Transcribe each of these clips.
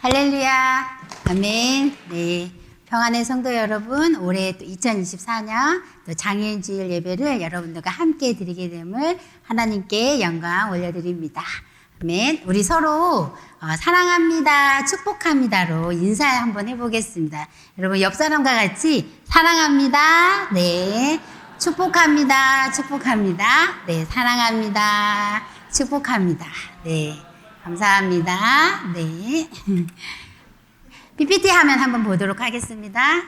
할렐루야. 아멘. 네. 평안의 성도 여러분, 올해 또 2024년 또 장애인 주일 예배를 여러분들과 함께 드리게 됨을 하나님께 영광 올려드립니다. 아멘. 우리 서로 사랑합니다, 축복합니다로 인사 한번 해보겠습니다. 여러분 옆 사람과 같이 사랑합니다. 네. 축복합니다. 축복합니다. 네. 사랑합니다. 축복합니다. 네. 감사합니다. 네. PPT 화면 한번 보도록 하겠습니다.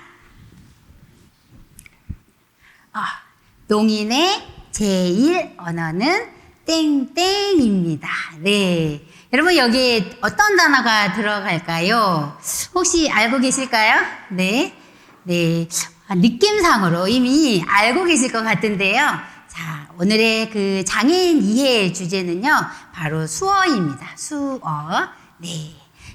농인의 제1 언어는 땡땡입니다. 네. 여러분 여기에 어떤 단어가 들어갈까요? 혹시 알고 계실까요? 네. 네. 느낌상으로 이미 알고 계실 것 같은데요. 자, 오늘의 그 장애인 이해 주제는요, 바로 수어입니다. 수어. 네.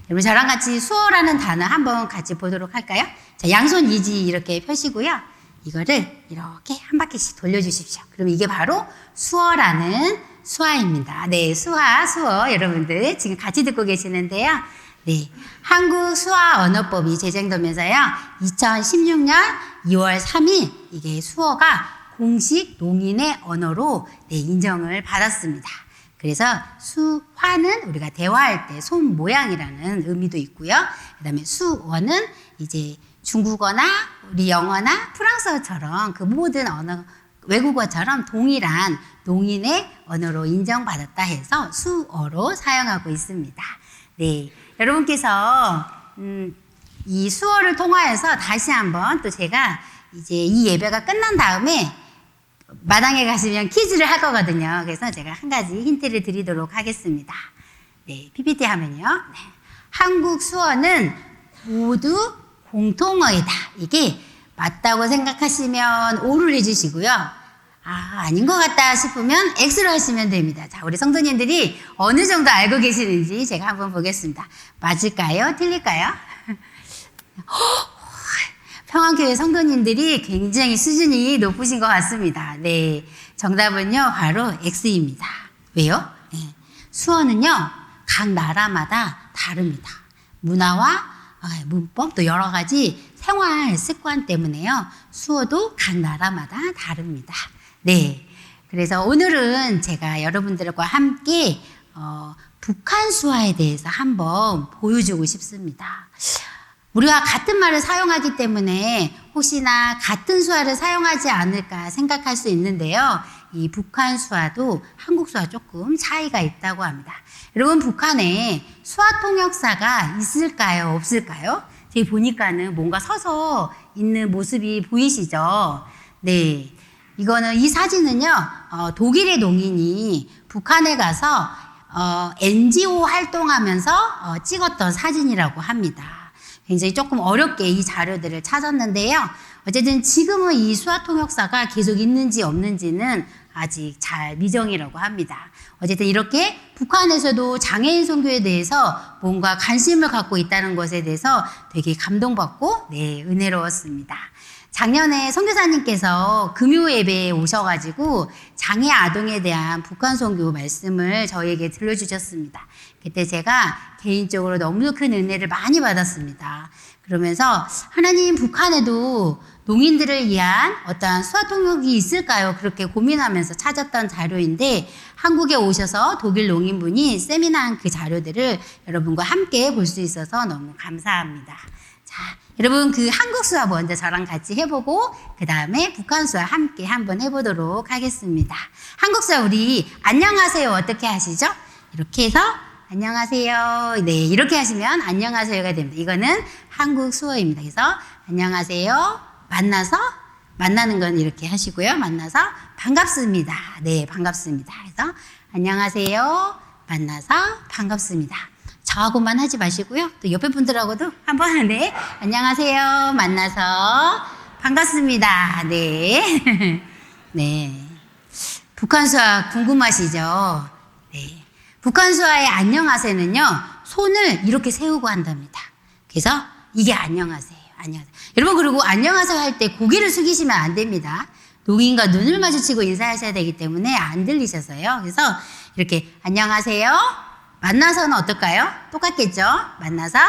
여러분, 저랑 같이 수어라는 단어 한번 같이 보도록 할까요? 자, 양손 이지 이렇게 펴시고요. 이거를 이렇게 한 바퀴씩 돌려주십시오. 그럼 이게 바로 수어라는 수화입니다. 네, 수어. 여러분들 지금 같이 듣고 계시는데요. 네. 한국 수화 언어법이 제정되면서요, 2016년 2월 3일, 이게 수어가 공식 농인의 언어로 인정을 받았습니다. 그래서 수화는 우리가 대화할 때 손 모양이라는 의미도 있고요. 그 다음에 수어는 이제 중국어나 우리 영어나 프랑스어처럼 그 모든 언어, 외국어처럼 동일한 농인의 언어로 인정받았다 해서 수어로 사용하고 있습니다. 네. 여러분께서, 이 수어를 통하여서 다시 한번 또 제가 이제 이 예배가 끝난 다음에 마당에 가시면 퀴즈를 할 거거든요. 그래서 제가 한 가지 힌트를 드리도록 하겠습니다. 네, PPT 하면요. 네. 한국 수어는 모두 공통어이다. 이게 맞다고 생각하시면 O를 해주시고요. 아닌 것 같다 싶으면 X로 하시면 됩니다. 자, 우리 성도님들이 어느 정도 알고 계시는지 제가 한번 보겠습니다. 맞을까요? 틀릴까요? 평안교회 성도님들이 굉장히 수준이 높으신 것 같습니다. 네. 정답은요, 바로 X입니다. 왜요? 네. 수어는요, 각 나라마다 다릅니다. 문화와 문법, 또 여러 가지 생활 습관 때문에요, 수어도 각 나라마다 다릅니다. 네. 그래서 오늘은 제가 여러분들과 함께, 북한 수화에 대해서 한번 보여주고 싶습니다. 우리와 같은 말을 사용하기 때문에 혹시나 같은 수화를 사용하지 않을까 생각할 수 있는데요. 이 북한 수화도 한국 수화 조금 차이가 있다고 합니다. 여러분, 북한에 수화 통역사가 있을까요? 없을까요? 제가 보니까는 뭔가 서서 있는 모습이 보이시죠? 네. 이 사진은요, 독일의 농인이 북한에 가서, NGO 활동하면서 찍었던 사진이라고 합니다. 굉장히 조금 어렵게 이 자료들을 찾았는데요. 어쨌든 지금은 이 수화 통역사가 계속 있는지 없는지는 아직 잘 미정이라고 합니다. 어쨌든 이렇게 북한에서도 장애인 선교에 대해서 뭔가 관심을 갖고 있다는 것에 대해서 되게 감동받고, 네, 은혜로웠습니다. 작년에 선교사님께서 금요 예배에 오셔가지고 장애 아동에 대한 북한 선교 말씀을 저에게 들려주셨습니다. 그때 제가 개인적으로 너무 큰 은혜를 많이 받았습니다. 그러면서 하나님, 북한에도 농인들을 위한 어떠한 수화 통역이 있을까요? 그렇게 고민하면서 찾았던 자료인데, 한국에 오셔서 독일 농인분이 세미나한 그 자료들을 여러분과 함께 볼 수 있어서 너무 감사합니다. 자, 여러분, 그 한국 수화 먼저 저랑 같이 해보고 그 다음에 북한 수화 함께 한번 해보도록 하겠습니다. 한국 수화 우리 안녕하세요 어떻게 하시죠? 이렇게 해서 안녕하세요. 네, 이렇게 하시면 안녕하세요가 됩니다. 이거는 한국 수어입니다. 그래서 안녕하세요. 만나는 건 이렇게 하시고요. 만나서 반갑습니다. 네, 반갑습니다. 그래서 안녕하세요. 만나서 반갑습니다. 저하고만 하지 마시고요. 또 옆에 분들하고도 한번, 네, 안녕하세요. 만나서 반갑습니다. 네. 네. 북한 수화 궁금하시죠? 네. 북한 수화의 안녕하세요는요, 손을 이렇게 세우고 한답니다. 그래서 이게 안녕하세요. 안녕하세요. 여러분, 그리고 안녕하세요 할 때 고개를 숙이시면 안 됩니다. 농인과 눈을 마주치고 인사하셔야 되기 때문에 안 들리셔서요. 그래서 이렇게 안녕하세요. 만나서는 어떨까요? 똑같겠죠? 만나서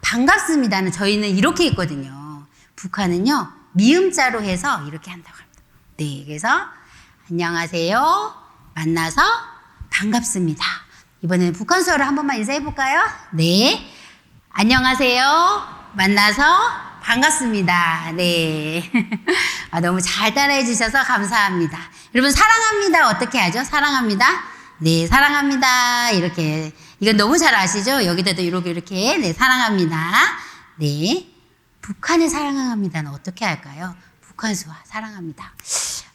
반갑습니다는 저희는 이렇게 있거든요. 북한은요, 미음자로 해서 이렇게 한다고 합니다. 네, 그래서 안녕하세요. 만나서 반갑습니다. 이번에는 북한 수어로 한 번만 인사해 볼까요? 네. 안녕하세요. 만나서 반갑습니다. 네. 너무 잘 따라해 주셔서 감사합니다. 여러분, 사랑합니다. 어떻게 하죠? 사랑합니다. 네, 사랑합니다. 이렇게. 이건 너무 잘 아시죠? 여기다도 이렇게. 네, 사랑합니다. 네. 북한의 사랑합니다는 어떻게 할까요? 북한 수어 사랑합니다.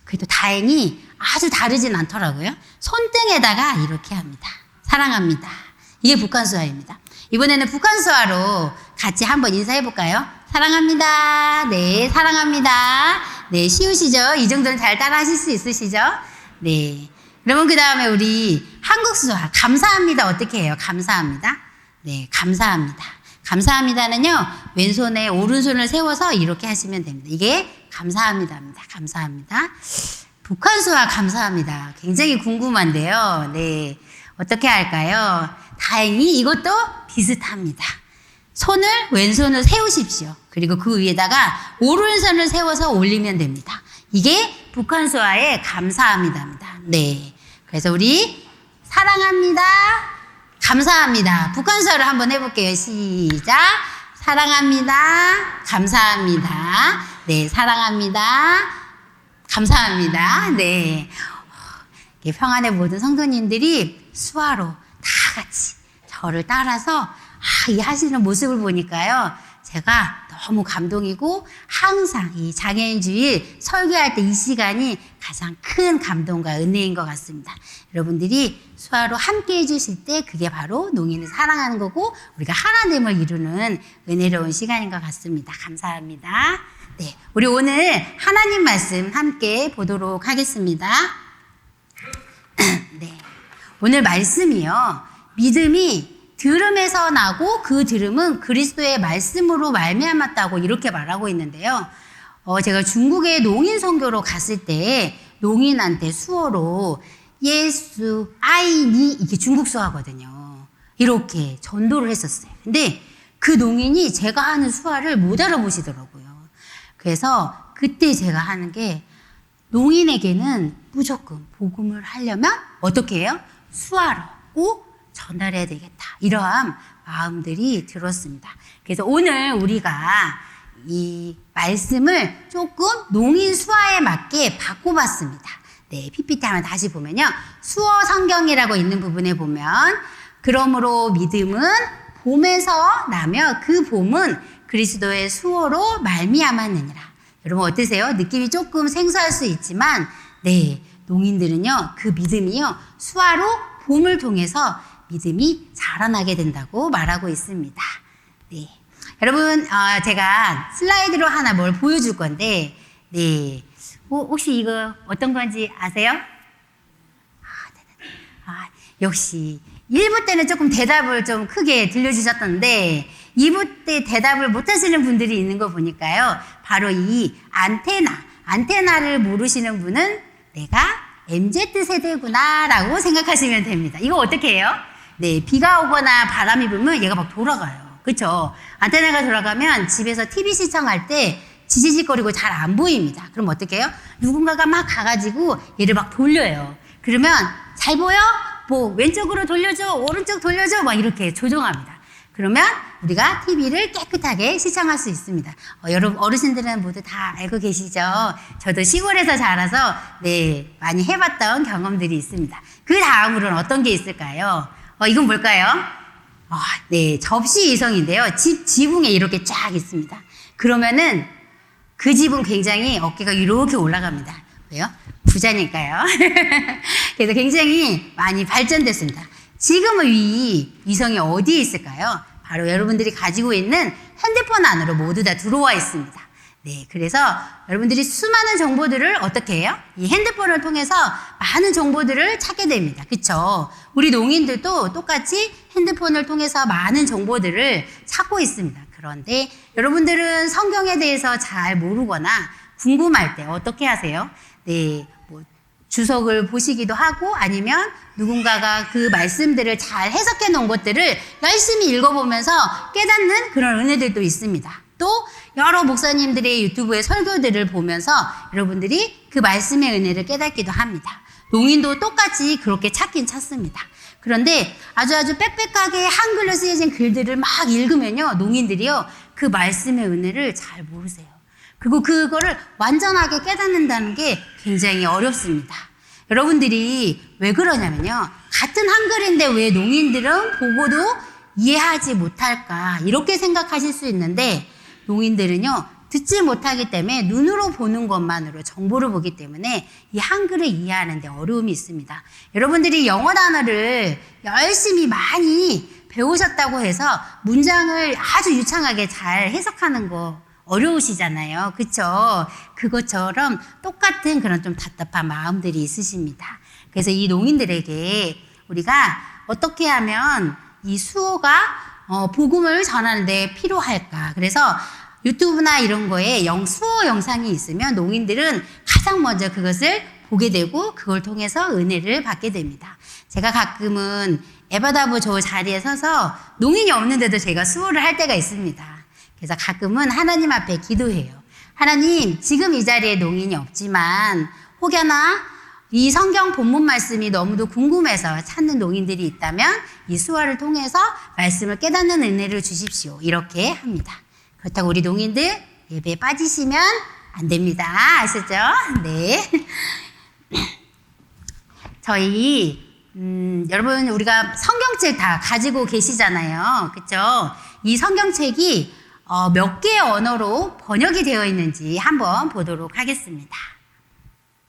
그래도 다행히 아주 다르진 않더라고요. 손등에다가 이렇게 합니다. 사랑합니다. 이게 북한 수어입니다. 이번에는 북한 수어로 같이 한번 인사해 볼까요? 사랑합니다. 네, 사랑합니다. 네, 쉬우시죠? 이 정도는 잘 따라 하실 수 있으시죠? 네. 그러면 그 다음에 우리 한국 수어 감사합니다. 어떻게 해요? 감사합니다. 네, 감사합니다. 감사합니다는요, 왼손에 오른손을 세워서 이렇게 하시면 됩니다. 이게 감사합니다입니다. 감사합니다. 북한 수어 감사합니다. 굉장히 궁금한데요. 네. 어떻게 할까요? 다행히 이것도 비슷합니다. 왼손을 세우십시오. 그리고 그 위에다가 오른손을 세워서 올리면 됩니다. 이게 북한 수어의 감사합니다입니다. 네. 그래서 우리 사랑합니다. 감사합니다. 북한 수어를 한번 해볼게요. 시작. 사랑합니다. 감사합니다. 네. 사랑합니다. 감사합니다. 네. 평안의 모든 성도님들이 수화로 다 같이 저를 따라서 이 하시는 모습을 보니까요, 제가 너무 감동이고 항상 이 장애인 주일 설교할 때 이 시간이 가장 큰 감동과 은혜인 것 같습니다. 여러분들이 수화로 함께 해주실 때 그게 바로 농인을 사랑하는 거고 우리가 하나됨을 이루는 은혜로운 시간인 것 같습니다. 감사합니다. 네, 우리 오늘 하나님 말씀 함께 보도록 하겠습니다. 네, 오늘 말씀이요, 믿음이 들음에서 나고 그 들음은 그리스도의 말씀으로 말미암았다고 이렇게 말하고 있는데요. 제가 중국에 농인 선교로 갔을 때 농인한테 수어로 예수 아이니 이게 중국 수어거든요. 이렇게 전도를 했었어요. 근데 그 농인이 제가 하는 수어를 못 알아보시더라고요. 그래서 그때 제가 하는 게 농인에게는 무조건 복음을 하려면 어떻게 해요? 수어로 꼭 전달해야 되겠다. 이러한 마음들이 들었습니다. 그래서 오늘 우리가 이 말씀을 조금 농인 수화에 맞게 바꿔봤습니다. 네, PPT 한번 다시 보면요. 수어 성경이라고 있는 부분에 보면 그러므로 믿음은 봄에서 나며 그 봄은 그리스도의 수어로 말미암았느니라. 여러분 어떠세요? 느낌이 조금 생소할 수 있지만 네, 농인들은요, 그 믿음이요, 수화로 봄을 통해서 믿음이 자라나게 된다고 말하고 있습니다. 네. 여러분, 제가 슬라이드로 하나 뭘 보여줄 건데, 네. 혹시 이거 어떤 건지 아세요? 역시 1부 때는 조금 대답을 좀 크게 들려주셨던데 2부 때 대답을 못 하시는 분들이 있는 거 보니까요. 바로 이 안테나를 모르시는 분은 내가 MZ세대구나 라고 생각하시면 됩니다. 이거 어떻게 해요? 네, 비가 오거나 바람이 불면 얘가 막 돌아가요. 그쵸? 안테나가 돌아가면 집에서 TV 시청할 때 지지직거리고 잘 안 보입니다. 그럼 어떻게 해요? 누군가가 막 가가지고 얘를 막 돌려요. 그러면 잘 보여? 뭐 왼쪽으로 돌려줘, 오른쪽 돌려줘, 막 이렇게 조정합니다. 그러면 우리가 TV를 깨끗하게 시청할 수 있습니다. 여러분 어르신들은 모두 다 알고 계시죠? 저도 시골에서 자라서 네, 많이 해봤던 경험들이 있습니다. 그 다음으로는 어떤 게 있을까요? 이건 뭘까요? 네, 접시 이성인데요. 지붕에 이렇게 쫙 있습니다. 그러면은 그 집은 굉장히 어깨가 이렇게 올라갑니다. 왜요? 부자니까요. 그래서 굉장히 많이 발전됐습니다. 지금은 이 위성이 어디에 있을까요? 바로 여러분들이 가지고 있는 핸드폰 안으로 모두 다 들어와 있습니다. 네, 그래서 여러분들이 수많은 정보들을 어떻게 해요? 이 핸드폰을 통해서 많은 정보들을 찾게 됩니다. 그쵸? 우리 농인들도 똑같이 핸드폰을 통해서 많은 정보들을 찾고 있습니다. 그런데 여러분들은 성경에 대해서 잘 모르거나 궁금할 때 어떻게 하세요? 네, 주석을 보시기도 하고 아니면 누군가가 그 말씀들을 잘 해석해 놓은 것들을 열심히 읽어보면서 깨닫는 그런 은혜들도 있습니다. 또 여러 목사님들의 유튜브의 설교들을 보면서 여러분들이 그 말씀의 은혜를 깨닫기도 합니다. 농인도 똑같이 그렇게 찾긴 찾습니다. 그런데 아주 빽빽하게 한글로 쓰여진 글들을 막 읽으면요, 농인들이요, 그 말씀의 은혜를 잘 모르세요. 그리고 그거를 완전하게 깨닫는다는 게 굉장히 어렵습니다. 여러분들이 왜 그러냐면요, 같은 한글인데 왜 농인들은 보고도 이해하지 못할까, 이렇게 생각하실 수 있는데, 농인들은요, 듣지 못하기 때문에 눈으로 보는 것만으로 정보를 보기 때문에 이 한글을 이해하는 데 어려움이 있습니다. 여러분들이 영어 단어를 열심히 많이 배우셨다고 해서 문장을 아주 유창하게 잘 해석하는 거 어려우시잖아요. 그쵸? 그것처럼 똑같은 그런 좀 답답한 마음들이 있으십니다. 그래서 이 농인들에게 우리가 어떻게 하면 이 수호가 복음을 전하는 데 필요할까? 그래서 유튜브나 이런 거에 수호 영상이 있으면 농인들은 가장 먼저 그것을 보게 되고 그걸 통해서 은혜를 받게 됩니다. 제가 가끔은 에바다브 저 자리에 서서 농인이 없는데도 제가 수호를 할 때가 있습니다. 그래서 가끔은 하나님 앞에 기도해요. 하나님, 지금 이 자리에 농인이 없지만 혹여나 이 성경 본문 말씀이 너무도 궁금해서 찾는 농인들이 있다면 이 수호를 통해서 말씀을 깨닫는 은혜를 주십시오. 이렇게 합니다. 그렇다고 우리 농인들 예배에 빠지시면 안 됩니다. 아시죠? 네. 저희 여러분 우리가 성경책 다 가지고 계시잖아요. 그렇죠? 이 성경책이 몇 개의 언어로 번역이 되어 있는지 한번 보도록 하겠습니다.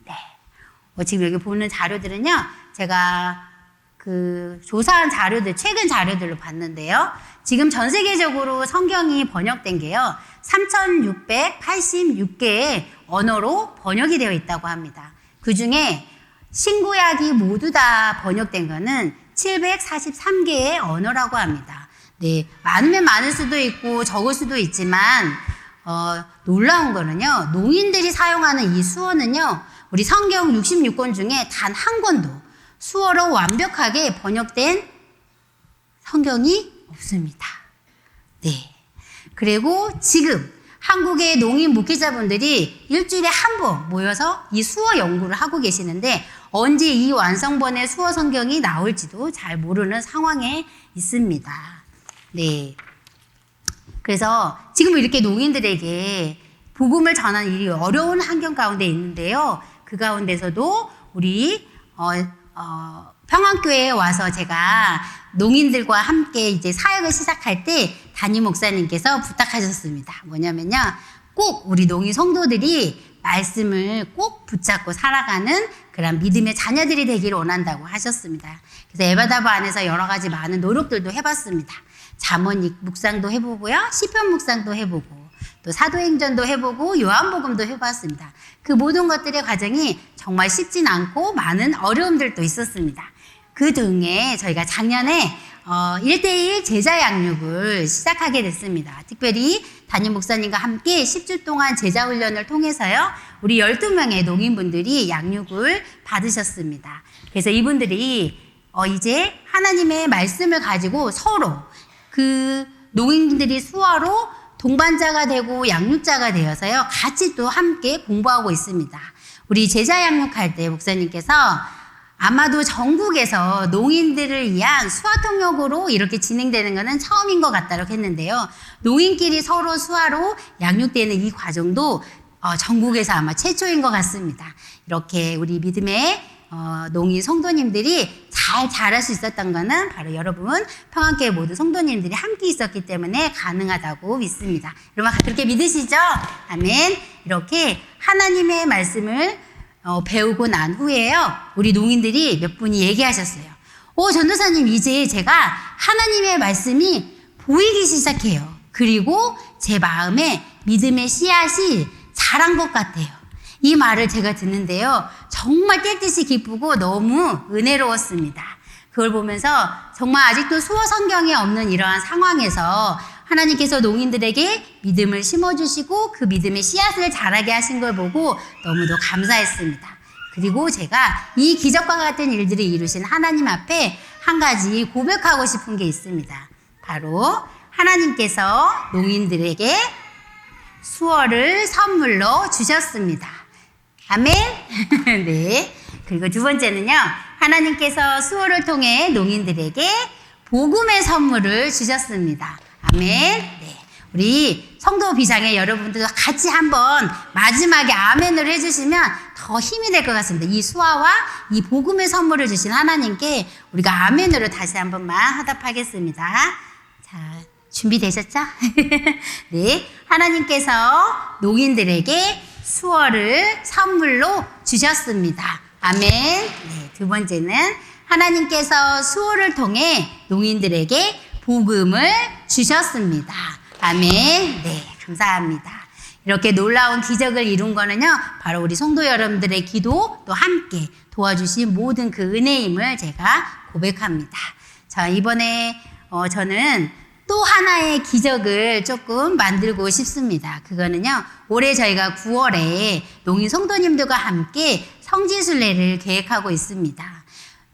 네. 지금 여기 보는 자료들은요, 제가 조사한 자료들, 최근 자료들로 봤는데요. 지금 전 세계적으로 성경이 번역된 게요, 3,686개의 언어로 번역이 되어 있다고 합니다. 그 중에 신구약이 모두 다 번역된 거는 743개의 언어라고 합니다. 네, 많으면 많을 수도 있고 적을 수도 있지만 놀라운 거는요, 농인들이 사용하는 이 수어는요, 우리 성경 66권 중에 단 한 권도 수어로 완벽하게 번역된 성경이 없습니다. 네. 그리고 지금 한국의 농인 목회자분들이 일주일에 한 번 모여서 이 수어 연구를 하고 계시는데 언제 이 완성본의 수어 성경이 나올지도 잘 모르는 상황에 있습니다. 네. 그래서 지금 이렇게 농인들에게 복음을 전하는 일이 어려운 환경 가운데 있는데요. 그 가운데서도 우리 평안교회에 와서 제가 농인들과 함께 이제 사역을 시작할 때 담임 목사님께서 부탁하셨습니다. 뭐냐면요, 꼭 우리 농인 성도들이 말씀을 꼭 붙잡고 살아가는 그런 믿음의 자녀들이 되기를 원한다고 하셨습니다. 그래서 에바다브 안에서 여러 가지 많은 노력들도 해봤습니다. 잠언 묵상도 해보고요, 시편 묵상도 해보고, 또 사도행전도 해보고, 요한복음도 해봤습니다. 그 모든 것들의 과정이 정말 쉽진 않고 많은 어려움들도 있었습니다. 그 등에 저희가 작년에 1:1 제자 양육을 시작하게 됐습니다. 특별히 담임 목사님과 함께 10주 동안 제자 훈련을 통해서요, 우리 12명의 농인분들이 양육을 받으셨습니다. 그래서 이분들이 이제 하나님의 말씀을 가지고 서로 그 농인들이 수어로 동반자가 되고 양육자가 되어서요, 같이 또 함께 공부하고 있습니다. 우리 제자 양육할 때 목사님께서 아마도 전국에서 농인들을 위한 수화 통역으로 이렇게 진행되는 것은 처음인 것 같다고 했는데요. 농인끼리 서로 수화로 양육되는 이 과정도 전국에서 아마 최초인 것 같습니다. 이렇게 우리 믿음의 농인 성도님들이 잘 자랄 수 있었던 것은 바로 여러분 평안교회 모든 성도님들이 함께 있었기 때문에 가능하다고 믿습니다. 여러분 그렇게 믿으시죠? 아멘. 이렇게 하나님의 말씀을 배우고 난 후에요, 우리 농인들이 몇 분이 얘기하셨어요. 전도사님, 이제 제가 하나님의 말씀이 보이기 시작해요. 그리고 제 마음에 믿음의 씨앗이 자란 것 같아요. 이 말을 제가 듣는데요, 정말 깨끗이 기쁘고 너무 은혜로웠습니다. 그걸 보면서 정말 아직도 수어 성경에 없는 이러한 상황에서 하나님께서 농인들에게 믿음을 심어주시고 그 믿음의 씨앗을 자라게 하신 걸 보고 너무도 감사했습니다. 그리고 제가 이 기적과 같은 일들을 이루신 하나님 앞에 한 가지 고백하고 싶은 게 있습니다. 바로 하나님께서 농인들에게 수어를 선물로 주셨습니다. 아멘. 네. 그리고 두 번째는요, 하나님께서 수어를 통해 농인들에게 복음의 선물을 주셨습니다. 아멘. 네. 우리 성도 비상회 여러분들과 같이 한번 마지막에 아멘을 해주시면 더 힘이 될 것 같습니다. 이 수아와 이 복음의 선물을 주신 하나님께 우리가 아멘으로 다시 한 번만 화답하겠습니다. 자, 준비되셨죠? 네. 하나님께서 농인들에게 수어를 선물로 주셨습니다. 아멘. 네. 두 번째는 하나님께서 수어를 통해 농인들에게 복음을 주셨습니다. 아멘. 네, 감사합니다. 이렇게 놀라운 기적을 이룬 거는요, 바로 우리 성도 여러분들의 기도 또 함께 도와주신 모든 그 은혜임을 제가 고백합니다. 자, 이번에 저는 또 하나의 기적을 조금 만들고 싶습니다. 그거는요, 올해 저희가 9월에 농인 성도님들과 함께 성지순례를 계획하고 있습니다.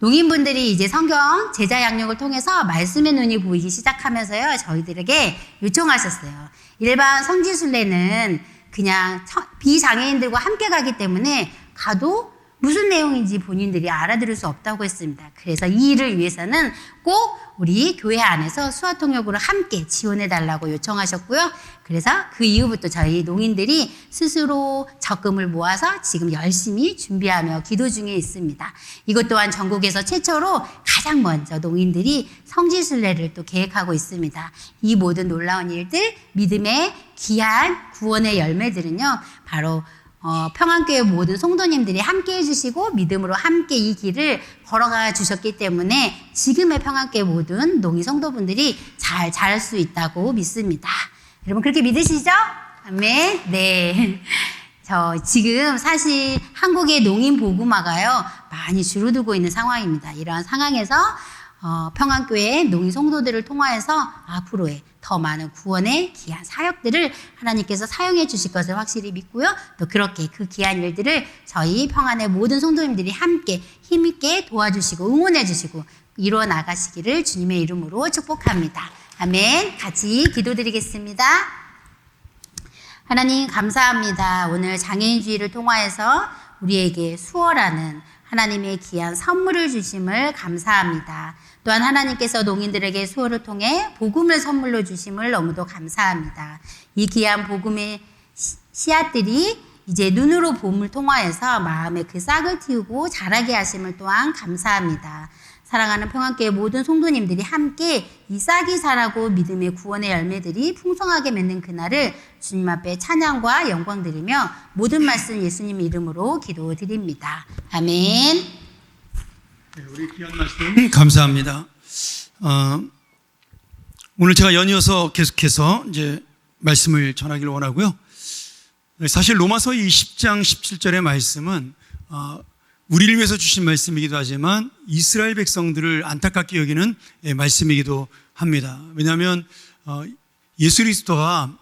농인분들이 이제 성경 제자 양육을 통해서 말씀의 눈이 보이기 시작하면서요, 저희들에게 요청하셨어요. 일반 성지순례는 그냥 비장애인들과 함께 가기 때문에 가도 무슨 내용인지 본인들이 알아들을 수 없다고 했습니다. 그래서 이 일을 위해서는 꼭 우리 교회 안에서 수화통역으로 함께 지원해달라고 요청하셨고요. 그래서 그 이후부터 저희 농인들이 스스로 적금을 모아서 지금 열심히 준비하며 기도 중에 있습니다. 이것 또한 전국에서 최초로 가장 먼저 농인들이 성지순례를 또 계획하고 있습니다. 이 모든 놀라운 일들, 믿음의 귀한 구원의 열매들은요, 바로 평안교회 모든 성도님들이 함께 해주시고 믿음으로 함께 이 길을 걸어가 주셨기 때문에 지금의 평안교회 모든 농인 성도분들이 잘 자랄 수 있다고 믿습니다. 여러분 그렇게 믿으시죠? 아멘. 네. 지금 사실 한국의 농인 복음화가요, 많이 줄어들고 있는 상황입니다. 이러한 상황에서 평안교회 농인 성도들을 통하여서 앞으로의 더 많은 구원의 귀한 사역들을 하나님께서 사용해 주실 것을 확실히 믿고요. 또 그렇게 그 귀한 일들을 저희 평안의 모든 성도님들이 함께 힘있게 도와주시고 응원해 주시고 이루어 나가시기를 주님의 이름으로 축복합니다. 아멘. 같이 기도드리겠습니다. 하나님 감사합니다. 오늘 장애인 주일을 통하여서 우리에게 수어라는 하나님의 귀한 선물을 주심을 감사합니다. 또한 하나님께서 농인들에게 수어를 통해 복음을 선물로 주심을 너무도 감사합니다. 이 귀한 복음의 씨앗들이 이제 눈으로 봄을 통하여서 마음에 그 싹을 틔우고 자라게 하심을 또한 감사합니다. 사랑하는 평안교회 모든 성도님들이 함께 이 싹이 자라고 믿음의 구원의 열매들이 풍성하게 맺는 그날을 주님 앞에 찬양과 영광 드리며 모든 말씀 예수님 이름으로 기도드립니다. 아멘. 네, 우리 귀한 말씀 감사합니다. 오늘 제가 연이어서 계속해서 이제 말씀을 전하기를 원하고요. 사실 로마서 이 10장 17절의 말씀은 우리를 위해서 주신 말씀이기도 하지만 이스라엘 백성들을 안타깝게 여기는 말씀이기도 합니다. 왜냐하면 예수 그리스도가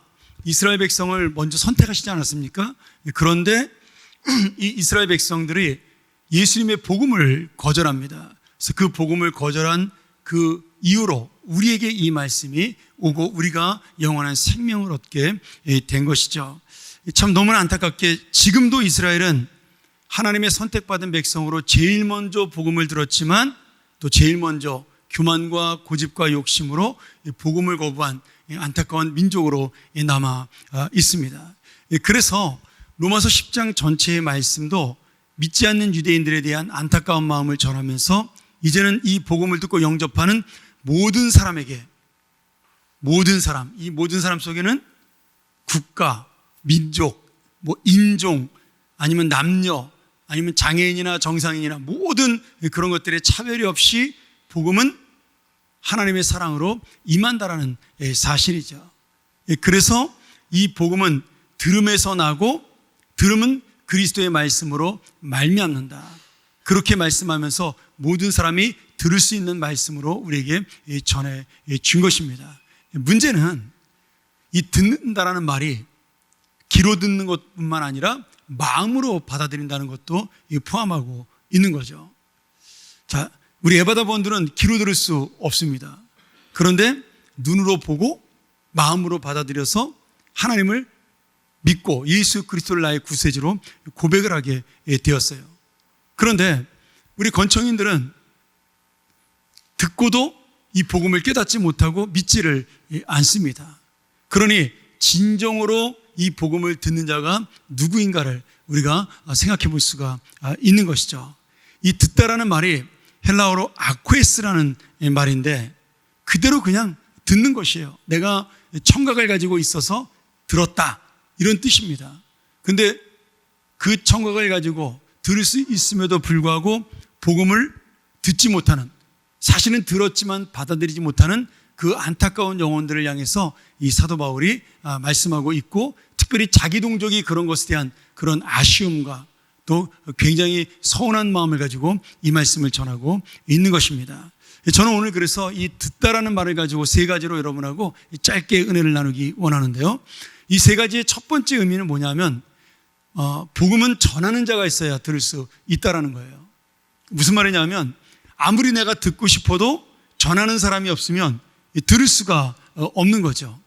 이스라엘 백성을 먼저 선택하시지 않았습니까? 그런데 이 이스라엘 백성들이 예수님의 복음을 거절합니다. 그래서 그 복음을 거절한 그 이후로 우리에게 이 말씀이 오고 우리가 영원한 생명을 얻게 된 것이죠. 참 너무나 안타깝게 지금도 이스라엘은 하나님의 선택받은 백성으로 제일 먼저 복음을 들었지만 또 제일 먼저 교만과 고집과 욕심으로 복음을 거부한 안타까운 민족으로 남아 있습니다. 그래서 로마서 10장 전체의 말씀도 믿지 않는 유대인들에 대한 안타까운 마음을 전하면서 이제는 이 복음을 듣고 영접하는 모든 사람에게, 이 모든 사람 속에는 국가, 민족, 인종, 아니면 남녀, 아니면 장애인이나 정상인이나 모든 그런 것들의 차별이 없이 복음은 하나님의 사랑으로 임한다라는 사실이죠. 그래서 이 복음은 들음에서 나고 들음은 그리스도의 말씀으로 말미암는다. 그렇게 말씀하면서 모든 사람이 들을 수 있는 말씀으로 우리에게 전해 준 것입니다. 문제는 이 듣는다라는 말이 귀로 듣는 것뿐만 아니라 마음으로 받아들인다는 것도 포함하고 있는 거죠. 자, 우리 에바다본들은 귀로 들을 수 없습니다. 그런데 눈으로 보고 마음으로 받아들여서 하나님을 믿고 예수 그리스도를 나의 구세주로 고백을 하게 되었어요. 그런데 우리 건청인들은 듣고도 이 복음을 깨닫지 못하고 믿지를 않습니다. 그러니 진정으로 이 복음을 듣는 자가 누구인가를 우리가 생각해 볼 수가 있는 것이죠. 이 듣다라는 말이 헬라어로 아쿠에스라는 말인데 그대로 그냥 듣는 것이에요. 내가 청각을 가지고 있어서 들었다, 이런 뜻입니다. 근데 그 청각을 가지고 들을 수 있음에도 불구하고 복음을 듣지 못하는, 사실은 들었지만 받아들이지 못하는 그 안타까운 영혼들을 향해서 이 사도 바울이 말씀하고 있고, 특별히 자기 동족이 그런 것에 대한 그런 아쉬움과 또 굉장히 서운한 마음을 가지고 이 말씀을 전하고 있는 것입니다. 저는 오늘 그래서 이 듣다라는 말을 가지고 세 가지로 여러분하고 짧게 은혜를 나누기 원하는데요. 이 세 가지의 첫 번째 의미는 뭐냐면 복음은 전하는 자가 있어야 들을 수 있다라는 거예요. 무슨 말이냐면 아무리 내가 듣고 싶어도 전하는 사람이 없으면 들을 수가 없는 거죠.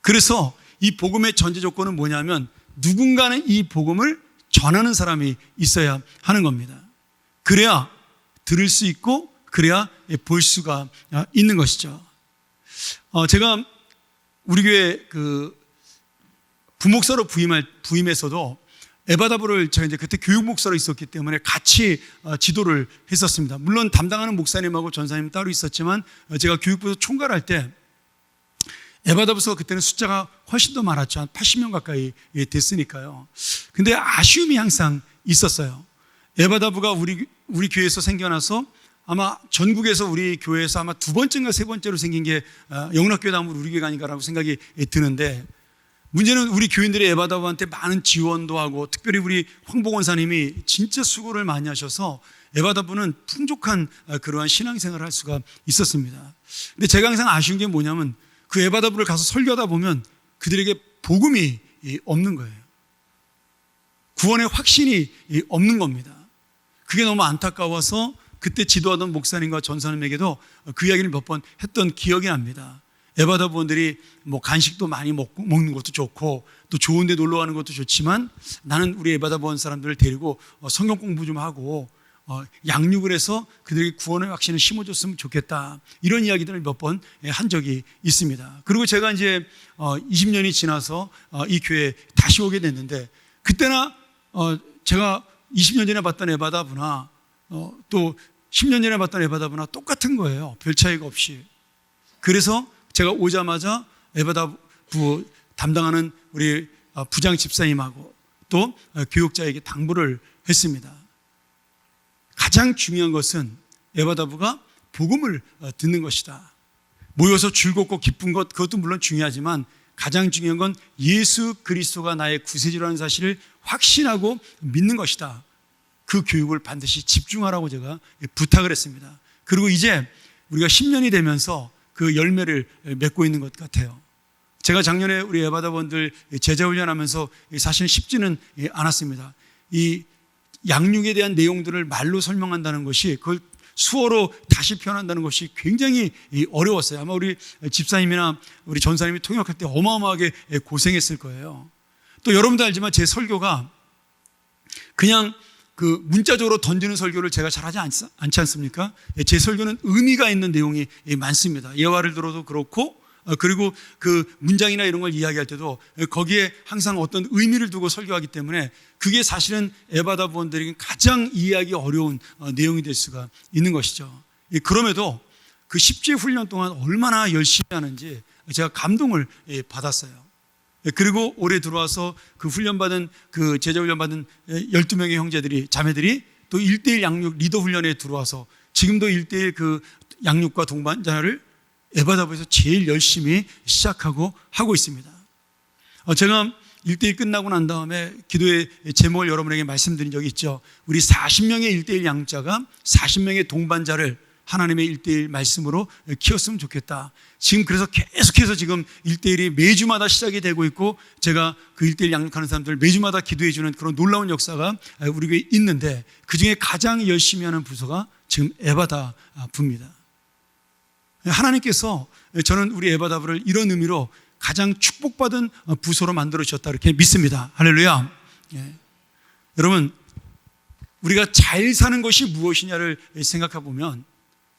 그래서 이 복음의 전제 조건은 뭐냐면 누군가는 이 복음을 전하는 사람이 있어야 하는 겁니다. 그래야 들을 수 있고 그래야 볼 수가 있는 것이죠. 제가 우리 교회 그 부목사로 부임해서도 에바다부를 제가 이제 그때 교육 목사로 있었기 때문에 같이 지도를 했었습니다. 물론 담당하는 목사님하고 전사님 따로 있었지만 제가 교육부에서 총괄할 때 에바다부서가 그때는 숫자가 훨씬 더 많았죠. 한 80명 가까이 됐으니까요. 근데 아쉬움이 항상 있었어요. 에바다부가 우리 교회에서 생겨나서 아마 전국에서 우리 교회에서 아마 두 번째인가 세 번째로 생긴 게 영락교회 다음으로 우리 교회가 아닌가라고 생각이 드는데, 문제는 우리 교인들이 에바다부한테 많은 지원도 하고 특별히 우리 황봉원사님이 진짜 수고를 많이 하셔서 에바다부는 풍족한 그러한 신앙생활을 할 수가 있었습니다. 근데 제가 항상 아쉬운 게 뭐냐면 그 에바다부를 가서 설교하다 보면 그들에게 복음이 없는 거예요. 구원의 확신이 없는 겁니다. 그게 너무 안타까워서 그때 지도하던 목사님과 전사님에게도 그 이야기를 몇 번 했던 기억이 납니다. 에바다부원들이 뭐 간식도 많이 먹는 것도 좋고 또 좋은 데 놀러 가는 것도 좋지만 나는 우리 에바다부원 사람들을 데리고 성경 공부 좀 하고 양육을 해서 그들에게 구원의 확신을 심어줬으면 좋겠다, 이런 이야기들을 몇 번 한 적이 있습니다. 그리고 제가 이제 20년이 지나서 이 교회에 다시 오게 됐는데, 그때나 제가 20년 전에 봤던 에바다부나 또 10년 전에 봤던 에바다부나 똑같은 거예요. 별 차이가 없이. 그래서 제가 오자마자 에바다부 담당하는 우리 부장 집사님하고 또 교육자에게 당부를 했습니다. 가장 중요한 것은 에바다부가 복음을 듣는 것이다. 모여서 즐겁고 기쁜 것, 그것도 물론 중요하지만 가장 중요한 건 예수 그리스도가 나의 구세주라는 사실을 확신하고 믿는 것이다. 그 교육을 반드시 집중하라고 제가 부탁을 했습니다. 그리고 이제 우리가 10년이 되면서 그 열매를 맺고 있는 것 같아요. 제가 작년에 우리 에바다원들 제자 훈련하면서 사실 쉽지는 않았습니다. 이 양육에 대한 내용들을 말로 설명한다는 것이, 그걸 수어로 다시 표현한다는 것이 굉장히 어려웠어요. 아마 우리 집사님이나 우리 전사님이 통역할 때 어마어마하게 고생했을 거예요. 또 여러분도 알지만 제 설교가 그냥 그 문자적으로 던지는 설교를 제가 잘하지 않지 않습니까? 제 설교는 의미가 있는 내용이 많습니다. 예화를 들어도 그렇고, 그리고 그 문장이나 이런 걸 이야기할 때도 거기에 항상 어떤 의미를 두고 설교하기 때문에 그게 사실은 에바다부원들에게 가장 이해하기 어려운 내용이 될 수가 있는 것이죠. 그럼에도 그 10주의 훈련 동안 얼마나 열심히 하는지 제가 감동을 받았어요. 그리고 올해 들어와서 그 훈련받은, 그 제자 훈련받은 12명의 형제들이, 자매들이 또 1:1 양육 리더 훈련에 들어와서 지금도 1:1 그 양육과 동반자를 에바다부에서 제일 열심히 시작하고 하고 있습니다. 제가 1:1 끝나고 난 다음에 기도의 제목을 여러분에게 말씀드린 적이 있죠. 우리 40명의 1:1 양육자가 40명의 동반자를 하나님의 1:1 말씀으로 키웠으면 좋겠다. 지금 그래서 계속해서 지금 1:1이 매주마다 시작이 되고 있고, 제가 그 1:1 양육하는 사람들 매주마다 기도해 주는 그런 놀라운 역사가 우리 교회에 있는데, 그중에 가장 열심히 하는 부서가 지금 에바다 부입니다. 하나님께서 저는 우리 에바다부를 이런 의미로 가장 축복받은 부서로 만들어 주셨다, 이렇게 믿습니다. 할렐루야. 예. 여러분, 우리가 잘 사는 것이 무엇이냐를 생각해 보면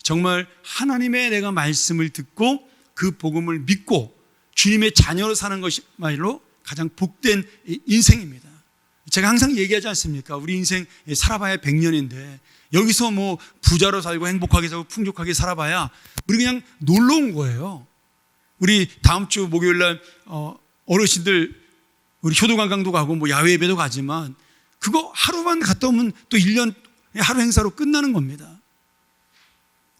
정말 하나님의 내가 말씀을 듣고 그 복음을 믿고 주님의 자녀로 사는 것이 말로 가장 복된 인생입니다. 제가 항상 얘기하지 않습니까? 우리 인생 살아봐야 100년인데 여기서 뭐 부자로 살고 행복하게 살고 풍족하게 살아봐야 우리 그냥 놀러 온 거예요. 우리 다음 주 목요일 날 어르신들 우리 효도관광도 가고 뭐 야외 예배도 가지만 그거 하루만 갔다 오면 또 1년 하루 행사로 끝나는 겁니다.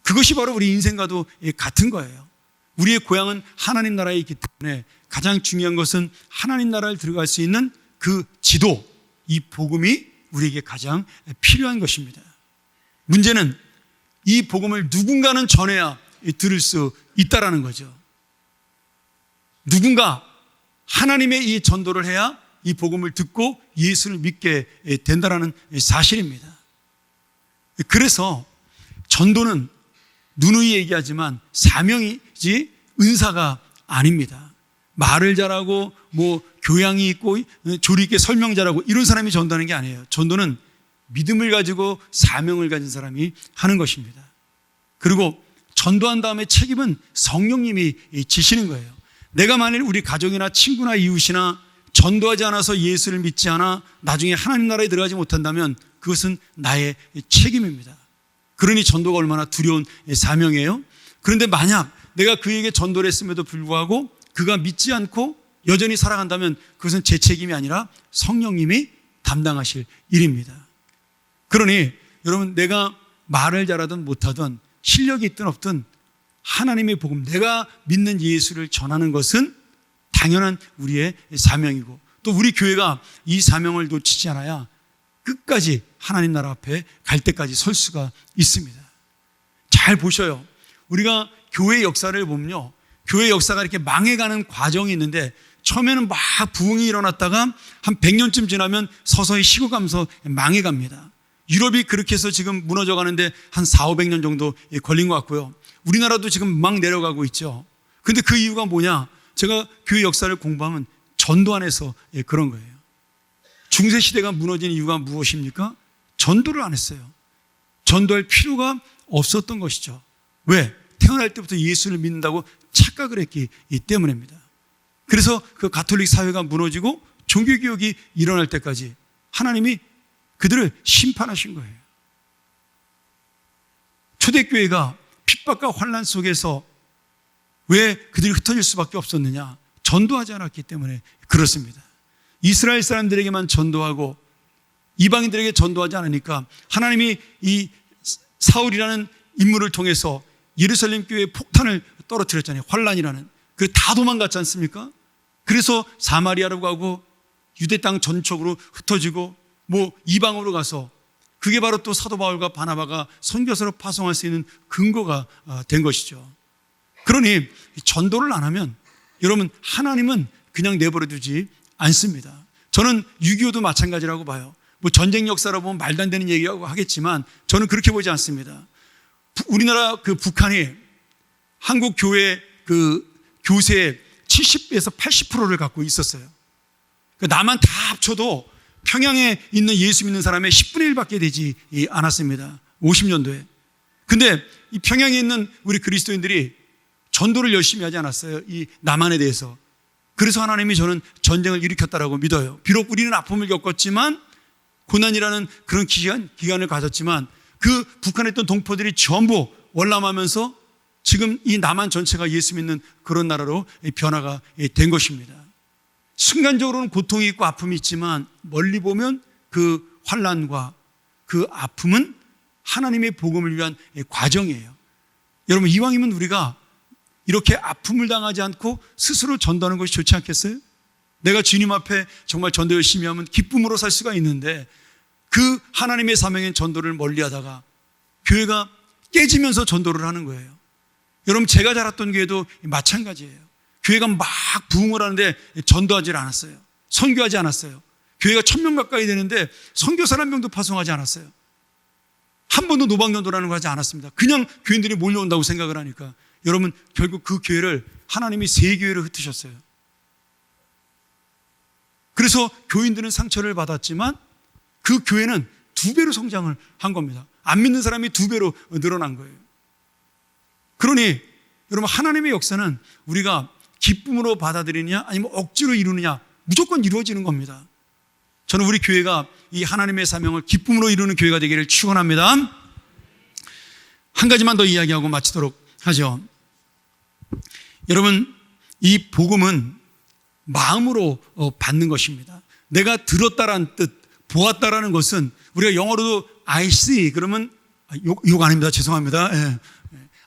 그것이 바로 우리 인생과도 같은 거예요. 우리의 고향은 하나님 나라에 있기 때문에 가장 중요한 것은 하나님 나라를 들어갈 수 있는 그 지도, 이 복음이 우리에게 가장 필요한 것입니다. 문제는 이 복음을 누군가는 전해야 들을 수 있다라는 거죠. 누군가 하나님의 이 전도를 해야 이 복음을 듣고 예수를 믿게 된다라는 사실입니다. 그래서 전도는 누누이 얘기하지만 사명이지 은사가 아닙니다. 말을 잘하고 뭐 교양이 있고 조리 있게 설명 잘하고 이런 사람이 전도하는 게 아니에요. 전도는 믿음을 가지고 사명을 가진 사람이 하는 것입니다. 그리고 전도한 다음에 책임은 성령님이 지시는 거예요. 내가 만일 우리 가족이나 친구나 이웃이나 전도하지 않아서 예수를 믿지 않아 나중에 하나님 나라에 들어가지 못한다면 그것은 나의 책임입니다. 그러니 전도가 얼마나 두려운 사명이에요. 그런데 만약 내가 그에게 전도를 했음에도 불구하고 그가 믿지 않고 여전히 살아간다면 그것은 제 책임이 아니라 성령님이 담당하실 일입니다. 그러니 여러분, 내가 말을 잘하든 못하든 실력이 있든 없든 하나님의 복음, 내가 믿는 예수를 전하는 것은 당연한 우리의 사명이고, 또 우리 교회가 이 사명을 놓치지 않아야 끝까지 하나님 나라 앞에 갈 때까지 설 수가 있습니다. 잘 보셔요. 우리가 교회 역사를 보면요, 교회 역사가 이렇게 망해가는 과정이 있는데 처음에는 막 부흥이 일어났다가 한 100년쯤 지나면 서서히 식어가면서 망해갑니다. 유럽이 그렇게 해서 지금 무너져 가는데 한 400-500년 정도 걸린 것 같고요. 우리나라도 지금 막 내려가고 있죠. 근데 그 이유가 뭐냐? 제가 교회 역사를 공부하면 전도 안에서 그런 거예요. 중세시대가 무너진 이유가 무엇입니까? 전도를 안 했어요. 전도할 필요가 없었던 것이죠. 왜? 태어날 때부터 예수를 믿는다고 착각을 했기 때문입니다. 그래서 그 가톨릭 사회가 무너지고 종교개혁이 일어날 때까지 하나님이 그들을 심판하신 거예요. 초대교회가 핍박과 환난 속에서 왜 그들이 흩어질 수밖에 없었느냐? 전도하지 않았기 때문에 그렇습니다. 이스라엘 사람들에게만 전도하고 이방인들에게 전도하지 않으니까 하나님이 이 사울이라는 인물을 통해서 예루살렘 교회에 폭탄을 떨어뜨렸잖아요. 환란이라는. 그 다 도망갔지 않습니까? 그래서 사마리아로 가고 유대 땅 전적으로 흩어지고 뭐 이방으로 가서, 그게 바로 또 사도 바울과 바나바가 선교사로 파송할 수 있는 근거가 된 것이죠. 그러니 전도를 안 하면 여러분, 하나님은 그냥 내버려 두지 않습니다. 저는 6.25도 마찬가지라고 봐요. 뭐 전쟁 역사로 보면 말도 안 되는 얘기라고 하겠지만 저는 그렇게 보지 않습니다. 우리나라 그 북한이 한국 교회 그 교세의 70에서 80%를 갖고 있었어요. 남한 다 합쳐도 평양에 있는 예수 믿는 사람의 10분의 1밖에 되지 않았습니다. 50년도에. 근데 이 평양에 있는 우리 그리스도인들이 전도를 열심히 하지 않았어요. 이 남한에 대해서. 그래서 하나님이 저는 전쟁을 일으켰다라고 믿어요. 비록 우리는 아픔을 겪었지만, 고난이라는 그런 기간을 가졌지만 그 북한에 있던 동포들이 전부 월남하면서 지금 이 남한 전체가 예수 믿는 그런 나라로 변화가 된 것입니다. 순간적으로는 고통이 있고 아픔이 있지만 멀리 보면 그 환난과 그 아픔은 하나님의 복음을 위한 과정이에요. 여러분, 이왕이면 우리가 이렇게 아픔을 당하지 않고 스스로 전도하는 것이 좋지 않겠어요? 내가 주님 앞에 정말 전도 열심히 하면 기쁨으로 살 수가 있는데 그 하나님의 사명인 전도를 멀리하다가 교회가 깨지면서 전도를 하는 거예요. 여러분, 제가 자랐던 교회도 마찬가지예요. 교회가 막 부흥을 하는데 전도하지 않았어요. 선교하지 않았어요. 교회가 1000명 가까이 되는데 선교사 한 명도 파송하지 않았어요. 한 번도 노방전도라는 거 하지 않았습니다. 그냥 교인들이 몰려온다고 생각을 하니까. 여러분, 결국 그 교회를 하나님이 세 교회를 흩으셨어요. 그래서 교인들은 상처를 받았지만 그 교회는 2배로 성장을 한 겁니다. 안 믿는 사람이 2배로 늘어난 거예요. 그러니 여러분, 하나님의 역사는 우리가 기쁨으로 받아들이느냐 아니면 억지로 이루느냐, 무조건 이루어지는 겁니다. 저는 우리 교회가 이 하나님의 사명을 기쁨으로 이루는 교회가 되기를 축원합니다. 한 가지만 더 이야기하고 마치도록 하죠. 여러분, 이 복음은 마음으로 받는 것입니다. 내가 들었다라는 뜻, 보았다라는 것은 우리가 영어로도 I see 그러면 욕 아닙니다. 죄송합니다. 예.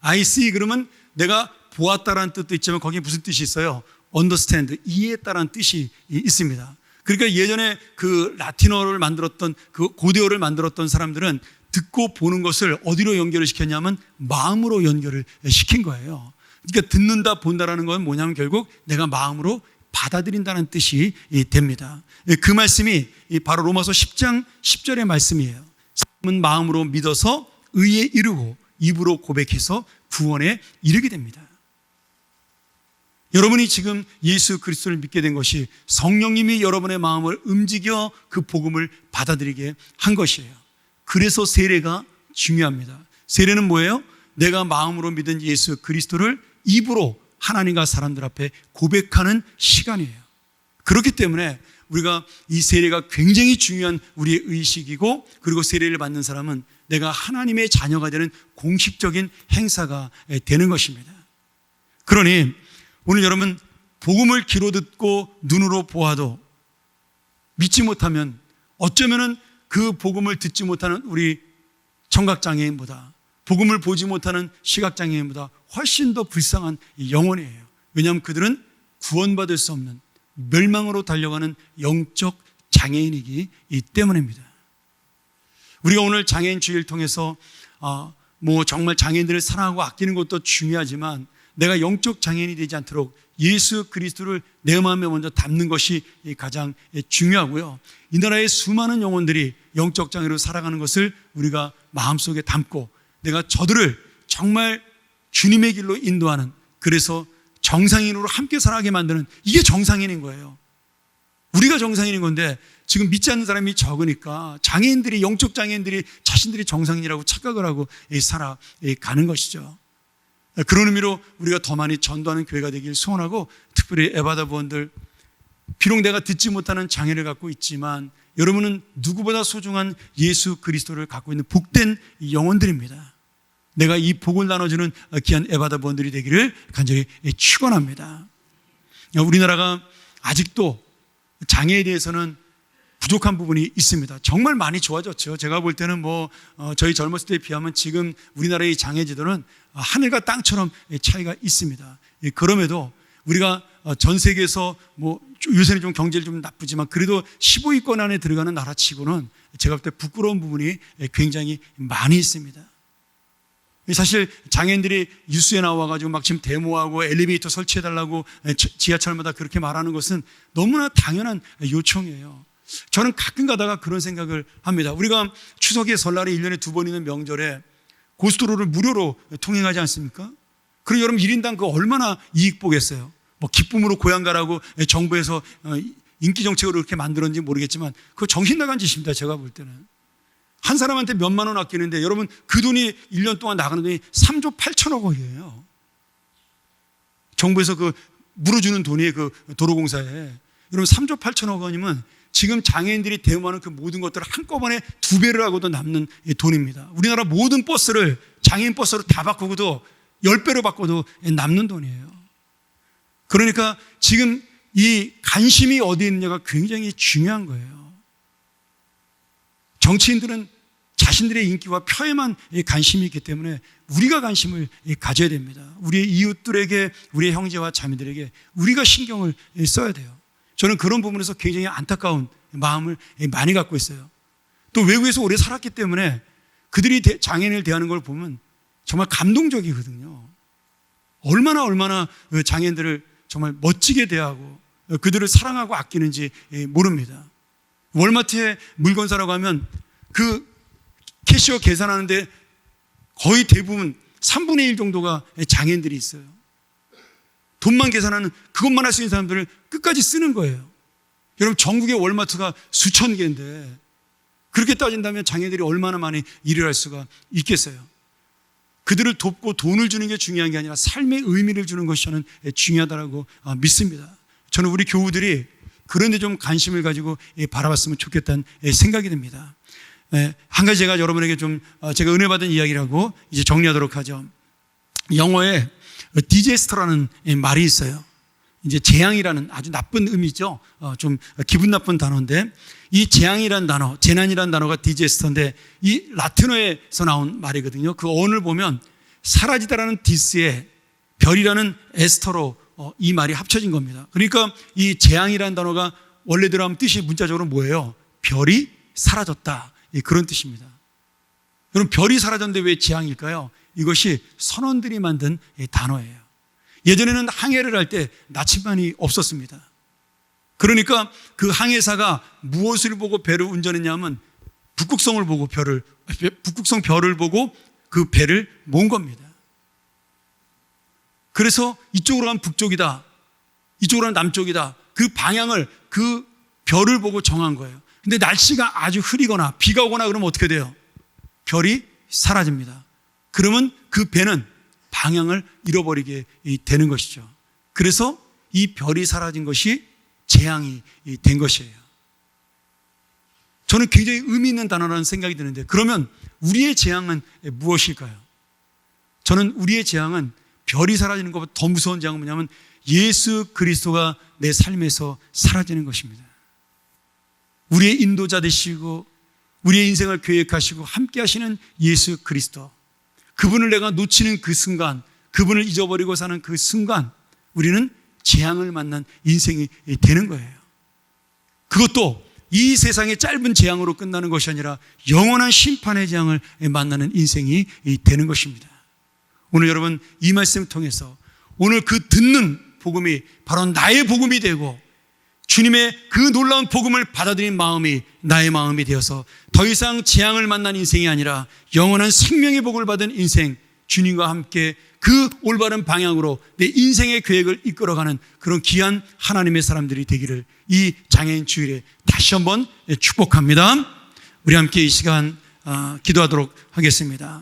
I see 그러면 내가 보았다라는 뜻도 있지만 거기에 무슨 뜻이 있어요? understand, 이해했다라는 뜻이 있습니다. 그러니까 예전에 그 라틴어를 만들었던 그 고대어를 만들었던 사람들은 듣고 보는 것을 어디로 연결을 시켰냐면 마음으로 연결을 시킨 거예요. 그러니까 듣는다 본다라는 건 뭐냐면 결국 내가 마음으로 받아들인다는 뜻이 됩니다. 그 말씀이 바로 로마서 10장 10절의 말씀이에요. 사람은 마음으로 믿어서 의에 이르고 입으로 고백해서 구원에 이르게 됩니다. 여러분이 지금 예수 그리스도를 믿게 된 것이 성령님이 여러분의 마음을 움직여 그 복음을 받아들이게 한 것이에요. 그래서 세례가 중요합니다. 세례는 뭐예요? 내가 마음으로 믿은 예수 그리스도를 입으로 하나님과 사람들 앞에 고백하는 시간이에요. 그렇기 때문에 우리가 이 세례가 굉장히 중요한 우리의 의식이고, 그리고 세례를 받는 사람은 내가 하나님의 자녀가 되는 공식적인 행사가 되는 것입니다. 그러니 오늘 여러분, 복음을 귀로 듣고 눈으로 보아도 믿지 못하면 어쩌면은 그 복음을 듣지 못하는 우리 청각장애인보다, 복음을 보지 못하는 시각장애인보다 훨씬 더 불쌍한 영혼이에요. 왜냐하면 그들은 구원받을 수 없는 멸망으로 달려가는 영적 장애인이기 때문입니다. 우리가 오늘 장애인 주의를 통해서 정말 장애인들을 사랑하고 아끼는 것도 중요하지만 내가 영적 장애인이 되지 않도록 예수 그리스도를 내 마음에 먼저 담는 것이 가장 중요하고요. 이 나라의 수많은 영혼들이 영적 장애로 살아가는 것을 우리가 마음속에 담고 내가 저들을 정말 주님의 길로 인도하는, 그래서 정상인으로 함께 살아가게 만드는, 이게 정상인인 거예요. 우리가 정상인인 건데 지금 믿지 않는 사람이 적으니까 장애인들이, 영적 장애인들이 자신들이 정상인이라고 착각을 하고 살아가는 것이죠. 그런 의미로 우리가 더 많이 전도하는 교회가 되길 소원하고, 특별히 에바다 부원들, 비록 내가 듣지 못하는 장애를 갖고 있지만 여러분은 누구보다 소중한 예수 그리스도를 갖고 있는 복된 영혼들입니다. 내가 이 복을 나눠주는 귀한 에바다 부원들이 되기를 간절히 축원합니다. 우리나라가 아직도 장애에 대해서는 부족한 부분이 있습니다. 정말 많이 좋아졌죠. 제가 볼 때는 저희 젊었을 때에 비하면 지금 우리나라의 장애 제도는 하늘과 땅처럼 차이가 있습니다. 그럼에도 우리가 전 세계에서 요새는 좀 경제를 좀 나쁘지만 그래도 15위권 안에 들어가는 나라치고는 제가 볼 때 부끄러운 부분이 굉장히 많이 있습니다. 사실 장애인들이 뉴스에 나와가지고 막 지금 데모하고 엘리베이터 설치해달라고 지하철마다 그렇게 말하는 것은 너무나 당연한 요청이에요. 저는 가끔 가다가 그런 생각을 합니다. 우리가 추석에 설날에 1년에 2번 있는 명절에 고속도로를 무료로 통행하지 않습니까? 그리고 여러분 1인당 그 얼마나 이익 보겠어요. 기쁨으로 고향 가라고 정부에서 인기 정책으로 이렇게 만들었는지 모르겠지만 그거 정신 나간 짓입니다. 제가 볼 때는. 한 사람한테 몇만 원 아끼는데 여러분 그 돈이 1년 동안 나가는 돈이 3조 8천억 원이에요. 정부에서 그 물어주는 돈이 그 도로공사에. 여러분 3조 8천억 원이면 지금 장애인들이 대응하는 그 모든 것들을 한꺼번에 2배를 하고도 남는 돈입니다. 우리나라 모든 버스를 장애인 버스로 다 바꾸고도 10배로 바꿔도 남는 돈이에요. 그러니까 지금 이 관심이 어디에 있느냐가 굉장히 중요한 거예요. 정치인들은 자신들의 인기와 표에만 관심이 있기 때문에 우리가 관심을 가져야 됩니다. 우리의 이웃들에게, 우리의 형제와 자매들에게 우리가 신경을 써야 돼요. 저는 그런 부분에서 굉장히 안타까운 마음을 많이 갖고 있어요. 또 외국에서 오래 살았기 때문에 그들이 장애인을 대하는 걸 보면 정말 감동적이거든요. 얼마나 그 장애인들을 정말 멋지게 대하고 그들을 사랑하고 아끼는지 모릅니다. 월마트에 물건 사러 가면 그 캐시어 계산하는데 거의 대부분 3분의 1 정도가 장애인들이 있어요. 돈만 계산하는 그것만 할 수 있는 사람들을 끝까지 쓰는 거예요. 여러분, 전국의 월마트가 수천 개인데 그렇게 따진다면 장애인들이 얼마나 많이 일을 할 수가 있겠어요. 그들을 돕고 돈을 주는 게 중요한 게 아니라 삶의 의미를 주는 것이 저는 중요하다고 믿습니다. 저는 우리 교우들이 그런 데 좀 관심을 가지고 바라봤으면 좋겠다는 생각이 듭니다. 한 가지 제가 여러분에게 좀 제가 은혜 받은 이야기라고 이제 정리하도록 하죠. 영어에 디제스터라는 말이 있어요. 이제 재앙이라는 아주 나쁜 의미죠. 좀 기분 나쁜 단어인데, 이 재앙이라는 단어, 재난이라는 단어가 디제스터인데 이 라틴어에서 나온 말이거든요. 그 어원을 보면 사라지다라는 디스에 별이라는 에스터로 이 말이 합쳐진 겁니다. 그러니까 이 재앙이라는 단어가 원래대로 하면 뜻이 문자적으로 뭐예요? 별이 사라졌다. 그런 뜻입니다. 여러분, 별이 사라졌는데 왜 재앙일까요? 이것이 선원들이 만든 단어예요. 예전에는 항해를 할 때 나침반이 없었습니다. 그러니까 그 항해사가 무엇을 보고 배를 운전했냐면 북극성 별을 보고 그 배를 모은 겁니다. 그래서 이쪽으로 가면 북쪽이다, 이쪽으로 가면 남쪽이다, 그 방향을 그 별을 보고 정한 거예요. 근데 날씨가 아주 흐리거나 비가 오거나 그러면 어떻게 돼요? 별이 사라집니다. 그러면 그 배는 방향을 잃어버리게 되는 것이죠. 그래서 이 별이 사라진 것이 재앙이 된 것이에요. 저는 굉장히 의미 있는 단어라는 생각이 드는데, 그러면 우리의 재앙은 무엇일까요? 저는 우리의 재앙은 별이 사라지는 것보다 더 무서운 재앙은 뭐냐면 예수 그리스도가 내 삶에서 사라지는 것입니다. 우리의 인도자 되시고 우리의 인생을 계획하시고 함께 하시는 예수 그리스도, 그분을 내가 놓치는 그 순간, 그분을 잊어버리고 사는 그 순간 우리는 재앙을 만난 인생이 되는 거예요. 그것도 이 세상의 짧은 재앙으로 끝나는 것이 아니라 영원한 심판의 재앙을 만나는 인생이 되는 것입니다. 오늘 여러분, 이 말씀 통해서 오늘 그 듣는 복음이 바로 나의 복음이 되고 주님의 그 놀라운 복음을 받아들인 마음이 나의 마음이 되어서 더 이상 재앙을 만난 인생이 아니라 영원한 생명의 복을 받은 인생, 주님과 함께 그 올바른 방향으로 내 인생의 계획을 이끌어가는 그런 귀한 하나님의 사람들이 되기를 이 장애인 주일에 다시 한번 축복합니다. 우리 함께 이 시간 기도하도록 하겠습니다.